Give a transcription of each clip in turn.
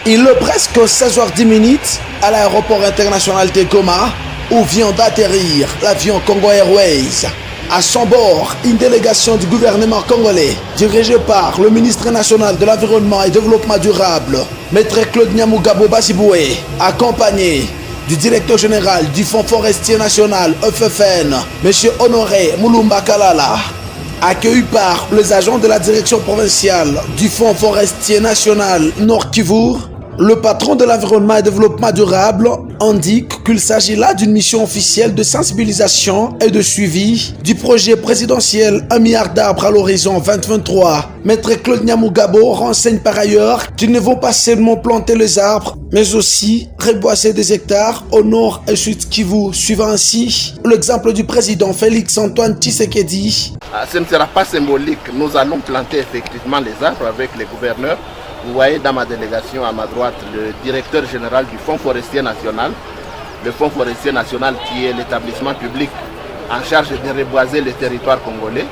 Il est presque 16h10 à l'aéroport international de Goma où vient d'atterrir l'avion Congo Airways. À son bord, une délégation du gouvernement congolais dirigée par le ministre national de l'Environnement et Développement durable, Maître Claude Nyamugabo Basiboué, accompagné du directeur général du Fonds forestier national FFN, M. Honoré Moulumba Kalala, accueilli par les agents de la direction provinciale du Fonds forestier national Nord Kivu. Le patron de l'environnement et développement durable indique qu'il s'agit là d'une mission officielle de sensibilisation et de suivi du projet présidentiel 1 milliard d'arbres à l'horizon 2023. Maître Claude Nyamugabo renseigne par ailleurs qu'ils ne vont pas seulement planter les arbres, mais aussi reboiser des hectares au nord et sud Kivu, suivant ainsi l'exemple du président Félix Antoine Tshisekedi. Ce ne sera pas symbolique, nous allons planter effectivement les arbres avec les gouverneurs. Vous voyez dans ma délégation à ma droite le directeur général du Fonds forestier national. Le Fonds forestier national qui est l'établissement public en charge de reboiser le territoire congolais.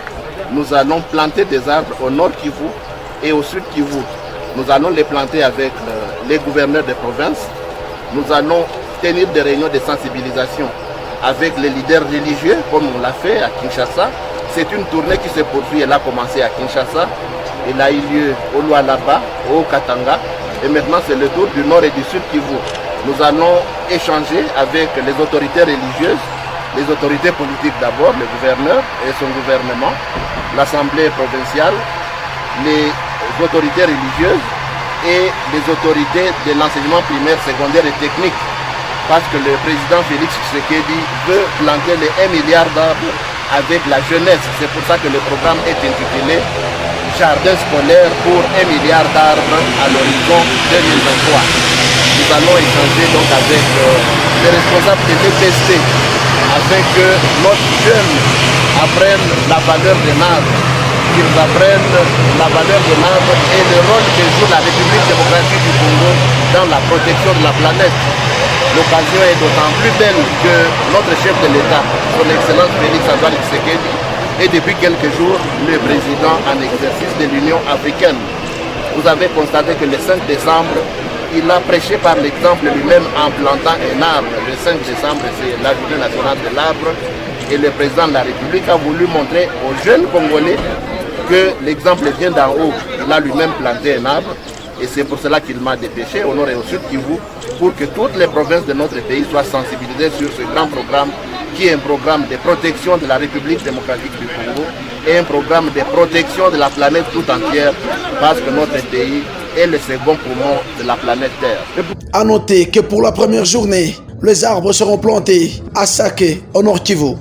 Nous allons planter des arbres au nord Kivu et au sud Kivu. Nous allons les planter avec les gouverneurs des provinces. Nous allons tenir des réunions de sensibilisation avec les leaders religieux comme on l'a fait à Kinshasa. C'est une tournée qui se poursuit, elle a commencé à Kinshasa. Il a eu lieu au Lualaba, au Katanga, et maintenant c'est le tour du nord et du sud Kivu. Nous allons échanger avec les autorités religieuses, les autorités politiques d'abord, le gouverneur et son gouvernement, l'Assemblée provinciale, les autorités religieuses et les autorités de l'enseignement primaire, secondaire et technique. Parce que le président Félix Tshisekedi veut planter les 1 milliard d'arbres avec la jeunesse. C'est pour ça que le programme est intitulé Jardin scolaire pour 1 milliard d'arbres à l'horizon 2023. Nous allons échanger donc avec les responsables de l'EPST afin que nos jeunes apprennent la valeur de l'arbre, qu'ils apprennent la valeur de l'arbre et le rôle que joue la République démocratique du Congo dans la protection de la planète. L'occasion est d'autant plus belle que notre chef de l'État, son Excellence Félix Antoine Tshisekedi, et depuis quelques jours, le président en exercice de l'Union africaine. Vous avez constaté que le 5 décembre, il a prêché par l'exemple lui-même en plantant un arbre. Le 5 décembre, c'est la journée nationale de l'arbre. Et le président de la République a voulu montrer aux jeunes Congolais que l'exemple vient d'en haut. Il a lui-même planté un arbre. Et c'est pour cela qu'il m'a dépêché au nord et au sud Kivu pour que toutes les provinces de notre pays soient sensibilisées sur ce grand programme qui est un programme de protection de la République démocratique du Congo et un programme de protection de la planète tout entière parce que notre pays est le second poumon de la planète Terre. A noter que pour la première journée, les arbres seront plantés à Sake, au nord Kivu.